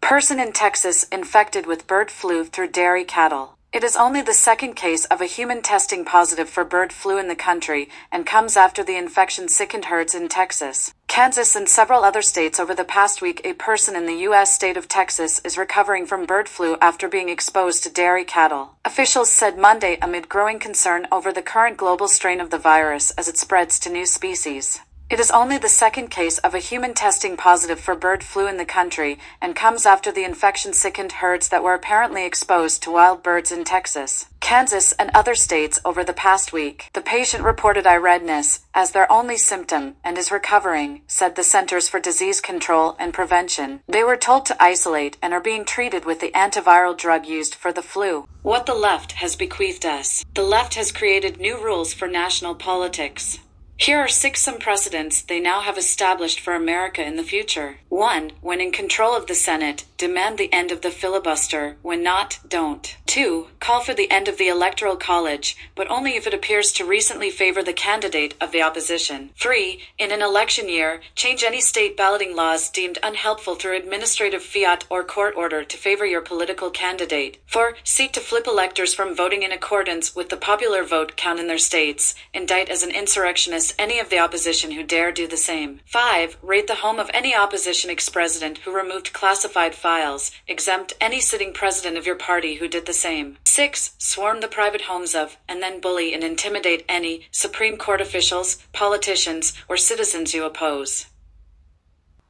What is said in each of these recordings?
Person in Texas infected with bird flu through dairy cattle. It is only the second case of a human testing positive for bird flu in the country and comes after the infection sickened herds in Texas, Kansas, and several other states over the past week. A person in the U.S. state of Texas is recovering from bird flu after being exposed to dairy cattle, officials said Monday, amid growing concern over the current global strain of the virus as it spreads to new species. It is only the second case of a human testing positive for bird flu in the country and comes after the infection sickened herds that were apparently exposed to wild birds in Texas, Kansas, and other states over the past week. The patient reported eye redness as their only symptom and is recovering, said the Centers for Disease Control and Prevention. They were told to isolate and are being treated with the antiviral drug used for the flu. What the left has bequeathed us. The left has created new rules for national politics. Here are some precedents they now have established for America in the future. 1. When in control of the Senate, demand the end of the filibuster. When not, don't. 2. Call for the end of the Electoral College, but only if it appears to recently favor the candidate of the opposition. 3. In an election year, change any state balloting laws deemed unhelpful through administrative fiat or court order to favor your political candidate. 4. Seek to flip electors from voting in accordance with the popular vote count in their states. Indict as an insurrectionist any of the opposition who dare do the same. 5. Raid the home of any opposition ex-president who removed classified files. Exempt any sitting president of your party who did the same. 6. Swarm the private homes of, and then bully and intimidate any Supreme Court officials, politicians, or citizens you oppose.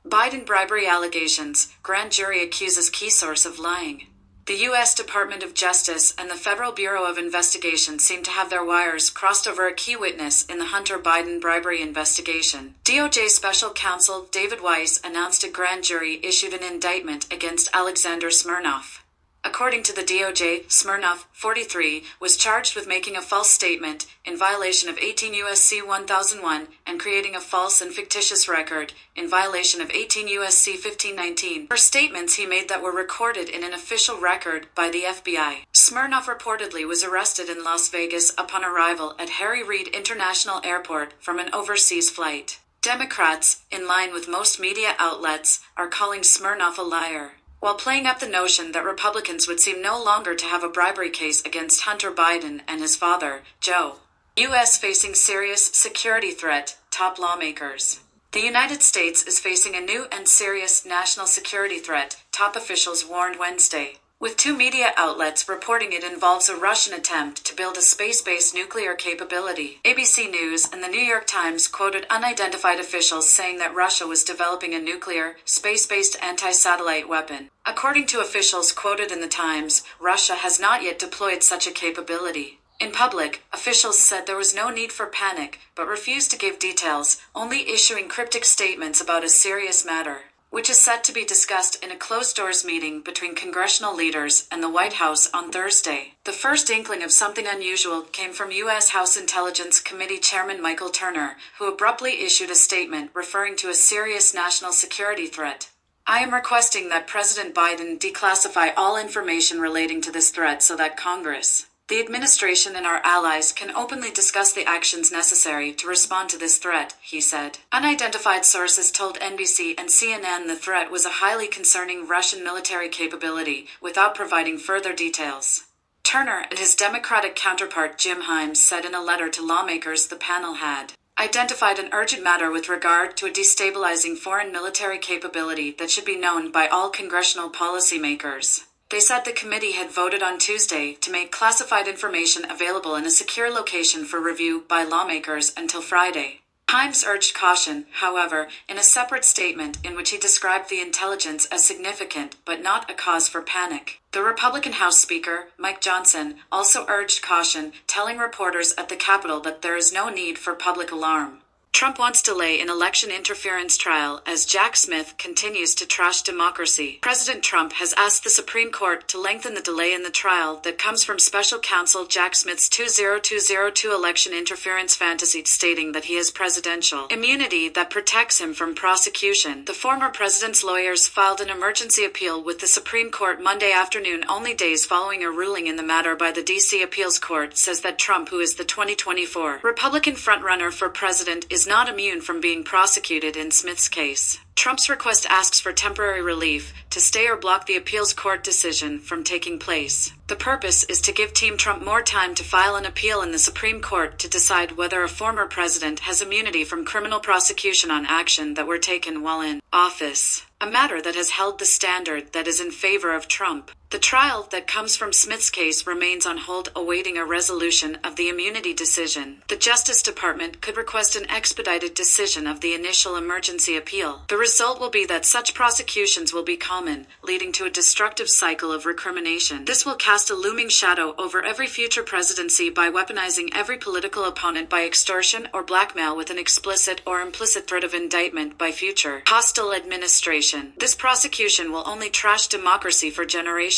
Biden bribery allegations. Grand jury accuses key source of lying. The U.S. Department of Justice and the Federal Bureau of Investigation seem to have their wires crossed over a key witness in the Hunter Biden bribery investigation. DOJ Special Counsel David Weiss announced a grand jury issued an indictment against Alexander Smirnov. According to the DOJ, Smirnov, 43, was charged with making a false statement in violation of 18 U.S.C. 1001 and creating a false and fictitious record in violation of 18 U.S.C. 1519 for statements he made that were recorded in an official record by the FBI. Smirnov reportedly was arrested in Las Vegas upon arrival at Harry Reid International Airport from an overseas flight. Democrats, in line with most media outlets, are calling Smirnov a liar, while playing up the notion that Republicans would seem no longer to have a bribery case against Hunter Biden and his father, Joe. U.S. facing serious security threat, top lawmakers. The United States is facing a new and serious national security threat, top officials warned Wednesday, with two media outlets reporting it involves a Russian attempt to build a space-based nuclear capability. ABC News and the New York Times quoted unidentified officials saying that Russia was developing a nuclear, space-based anti-satellite weapon. According to officials quoted in the Times, Russia has not yet deployed such a capability. In public, officials said there was no need for panic, but refused to give details, only issuing cryptic statements about a serious matter, which is set to be discussed in a closed-doors meeting between congressional leaders and the White House on Thursday. The first inkling of something unusual came from U.S. House Intelligence Committee Chairman Michael Turner, who abruptly issued a statement referring to a serious national security threat. I am requesting that President Biden declassify all information relating to this threat so that Congress, the administration, and our allies can openly discuss the actions necessary to respond to this threat, he said. Unidentified sources told NBC and CNN the threat was a highly concerning Russian military capability, without providing further details. Turner and his Democratic counterpart Jim Himes said in a letter to lawmakers the panel had identified an urgent matter with regard to a destabilizing foreign military capability that should be known by all congressional policymakers. They said the committee had voted on Tuesday to make classified information available in a secure location for review by lawmakers until Friday. Himes urged caution, however, in a separate statement in which he described the intelligence as significant but not a cause for panic. The Republican House Speaker, Mike Johnson, also urged caution, telling reporters at the Capitol that there is no need for public alarm. Trump wants delay in election interference trial as Jack Smith continues to trash democracy. President Trump has asked the Supreme Court to lengthen the delay in the trial that comes from special counsel Jack Smith's 20202 election interference fantasy, stating that he has presidential immunity that protects him from prosecution. The former president's lawyers filed an emergency appeal with the Supreme Court Monday afternoon, only days following a ruling in the matter by the D.C. Appeals Court says that Trump, who is the 2024 Republican frontrunner for president, is not immune from being prosecuted in Smith's case. Trump's request asks for temporary relief to stay or block the appeals court decision from taking place. The purpose is to give Team Trump more time to file an appeal in the Supreme Court to decide whether a former president has immunity from criminal prosecution on action that were taken while in office, a matter that has held the standard that is in favor of Trump. The trial that comes from Smith's case remains on hold awaiting a resolution of the immunity decision. The Justice Department could request an expedited decision of the initial emergency appeal. The result will be that such prosecutions will be common, leading to a destructive cycle of recrimination. This will cast a looming shadow over every future presidency by weaponizing every political opponent by extortion or blackmail with an explicit or implicit threat of indictment by future hostile administration. This prosecution will only trash democracy for generations.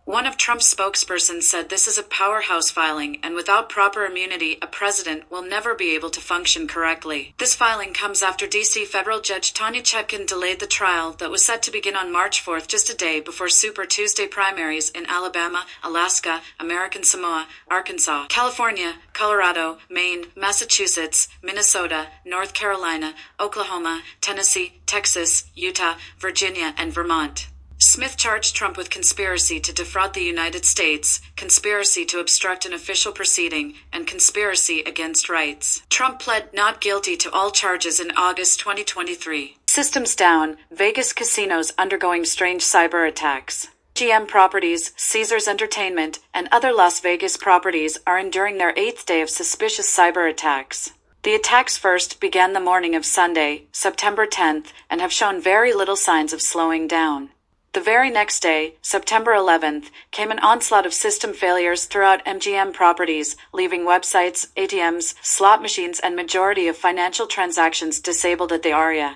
One of Trump's spokespersons said this is a powerhouse filing, and without proper immunity, a president will never be able to function correctly. This filing comes after D.C. federal judge Tanya Chutkan delayed the trial that was set to begin on March 4th, just a day before Super Tuesday primaries in Alabama, Alaska, American Samoa, Arkansas, California, Colorado, Maine, Massachusetts, Minnesota, North Carolina, Oklahoma, Tennessee, Texas, Utah, Virginia, and Vermont. Smith charged Trump with conspiracy to defraud the United States, conspiracy to obstruct an official proceeding, and conspiracy against rights. Trump pled not guilty to all charges in August 2023. Systems down, Vegas casinos undergoing strange cyber attacks. MGM Properties, Caesars Entertainment, and other Las Vegas properties are enduring their 8th day of suspicious cyber attacks. The attacks first began the morning of Sunday, September 10th, and have shown very little signs of slowing down. The very next day, September 11th, came an onslaught of system failures throughout MGM Properties, leaving websites, ATMs, slot machines, and majority of financial transactions disabled at the Aria,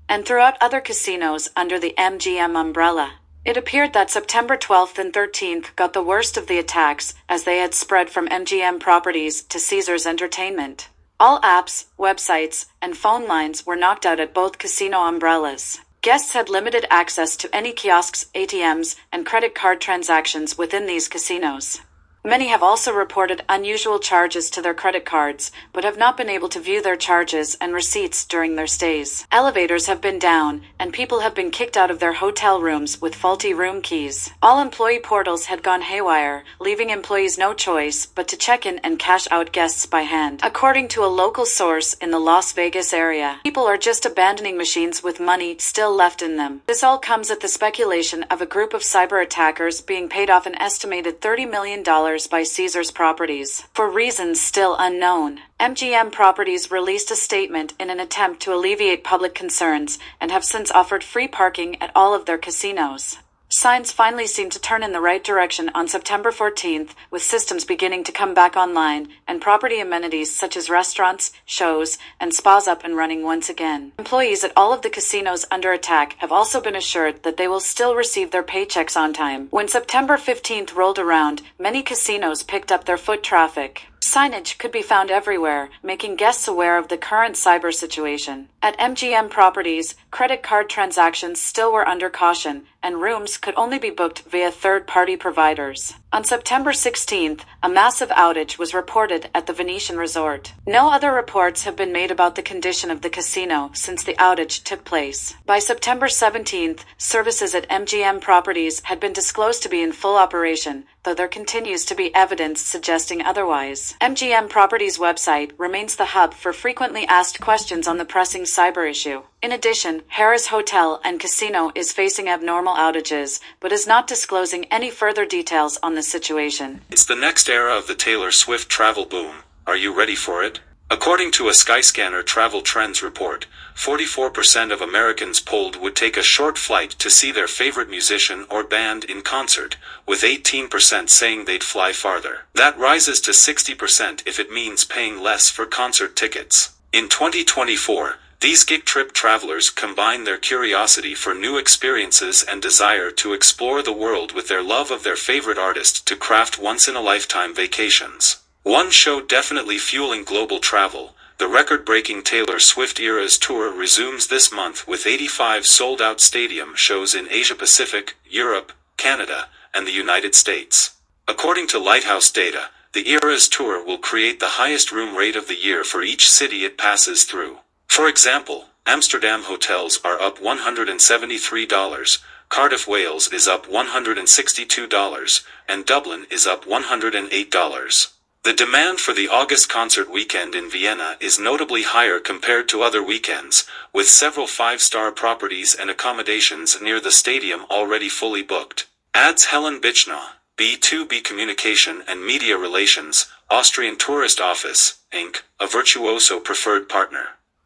and throughout other casinos under the MGM umbrella. It appeared that September 12th and 13th got the worst of the attacks, as they had spread from MGM Properties to Caesars Entertainment. All apps, websites, and phone lines were knocked out at both casino umbrellas. Guests had limited access to any kiosks, ATMs, and credit card transactions within these casinos. Many have also reported unusual charges to their credit cards, but have not been able to view their charges and receipts during their stays. Elevators have been down, and people have been kicked out of their hotel rooms with faulty room keys. All employee portals had gone haywire, leaving employees no choice but to check in and cash out guests by hand. According to a local source in the Las Vegas area, people are just abandoning machines with money still left in them. This all comes at the speculation of a group of cyber attackers being paid off an estimated $30 million by Caesars Properties. For reasons still unknown, MGM Properties released a statement in an attempt to alleviate public concerns and have since offered free parking at all of their casinos. Signs finally seemed to turn in the right direction on September 14th, with systems beginning to come back online, and property amenities such as restaurants, shows, and spas up and running once again. Employees at all of the casinos under attack have also been assured that they will still receive their paychecks on time. When September 15th rolled around, many casinos picked up their foot traffic. Signage could be found everywhere, making guests aware of the current cyber situation. At MGM Properties, credit card transactions still were under caution, and rooms could only be booked via third-party providers. On September 16th, a massive outage was reported at the Venetian Resort. No other reports have been made about the condition of the casino since the outage took place. By September 17th, services at MGM Properties had been disclosed to be in full operation, though there continues to be evidence suggesting otherwise. MGM Properties' website remains the hub for frequently asked questions on the pressing cyber issue. In addition, Harrah's Hotel and Casino is facing abnormal outages, but is not disclosing any further details on the situation. It's the next era of the Taylor Swift travel boom. Are you ready for it? According to a Skyscanner travel trends report, 44% of Americans polled would take a short flight to see their favorite musician or band in concert, with 18% saying they'd fly farther. That rises to 60% if it means paying less for concert tickets. In 2024, these gig trip travelers combine their curiosity for new experiences and desire to explore the world with their love of their favorite artist to craft once-in-a-lifetime vacations. One show definitely fueling global travel, the record-breaking Taylor Swift Eras Tour resumes this month with 85 sold-out stadium shows in Asia-Pacific, Europe, Canada, and the United States. According to Lighthouse data, the Eras Tour will create the highest room rate of the year for each city it passes through. For example, Amsterdam hotels are up $173, Cardiff, Wales is up $162, and Dublin is up $108. The demand for the August concert weekend in Vienna is notably higher compared to other weekends, with several five-star properties and accommodations near the stadium already fully booked, adds Helen Bichna, B2B Communication and Media Relations, Austrian Tourist Office, Inc., a Virtuoso preferred partner.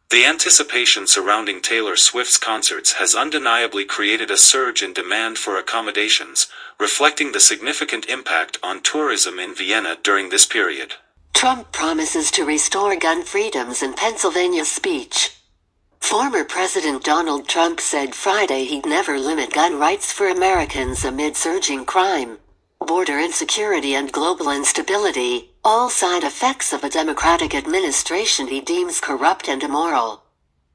The anticipation surrounding Taylor Swift's concerts has undeniably created a surge in demand for accommodations, reflecting the significant impact on tourism in Vienna during this period. Trump promises to restore gun freedoms in Pennsylvania speech. Former President Donald Trump said Friday he'd never limit gun rights for Americans amid surging crime, border insecurity and global instability, all side effects of a Democratic administration he deems corrupt and immoral.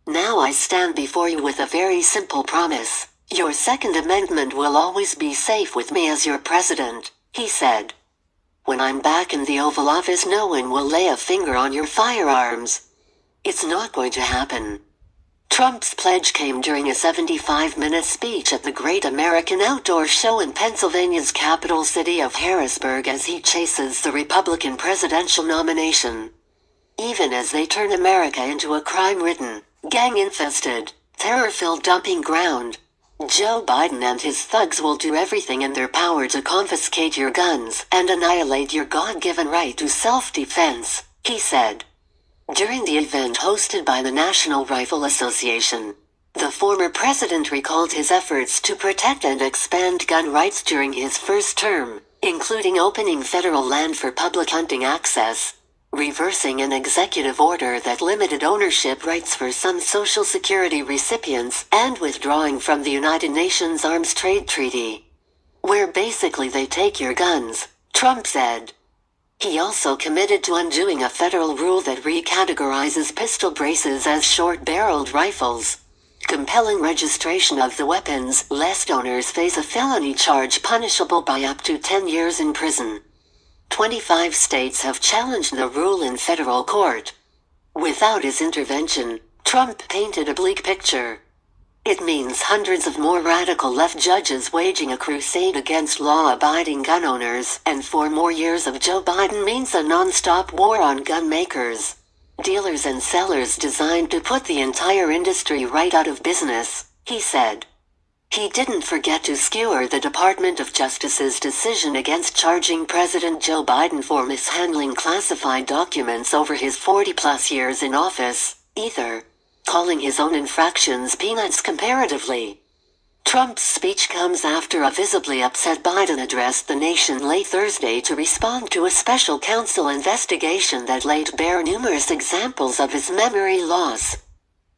Now I stand before you with a very simple promise. Your Second Amendment will always be safe with me as your president, he said. When I'm back in the Oval Office, no one will lay a finger on your firearms. It's not going to happen. Trump's pledge came during a 75-minute speech at the Great American Outdoor Show in Pennsylvania's capital city of Harrisburg as he chases the Republican presidential nomination. Even as they turn America into a crime-ridden, gang-infested, terror-filled dumping ground, Joe Biden and his thugs will do everything in their power to confiscate your guns and annihilate your God-given right to self-defense, he said. During the event hosted by the National Rifle Association, the former president recalled his efforts to protect and expand gun rights during his first term, including opening federal land for public hunting access, reversing an executive order that limited ownership rights for some Social Security recipients, and withdrawing from the United Nations Arms Trade Treaty, where basically they take your guns, Trump said. He also committed to undoing a federal rule that recategorizes pistol braces as short-barreled rifles, compelling registration of the weapons lest owners face a felony charge punishable by up to 10 years in prison. 25 states have challenged the rule in federal court. Without his intervention, Trump painted a bleak picture. It means hundreds of more radical left judges waging a crusade against law-abiding gun owners, and 4 more years of Joe Biden means a non-stop war on gun makers, dealers and sellers designed to put the entire industry right out of business, he said. He didn't forget to skewer the Department of Justice's decision against charging President Joe Biden for mishandling classified documents over his 40-plus years in office, either, calling his own infractions peanuts comparatively. Trump's speech comes after a visibly upset Biden addressed the nation late Thursday to respond to a special counsel investigation that laid bare numerous examples of his memory loss.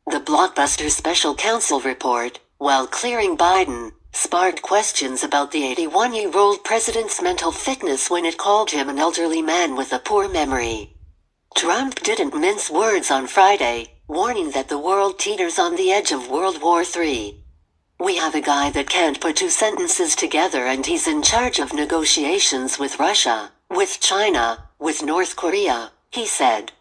The blockbuster special counsel report, while clearing Biden, sparked questions about the 81-year-old president's mental fitness when it called him an elderly man with a poor memory. Trump didn't mince words on Friday, warning that the world teeters on the edge of World War III. We have a guy that can't put 2 sentences together and he's in charge of negotiations with Russia, with China, with North Korea, he said.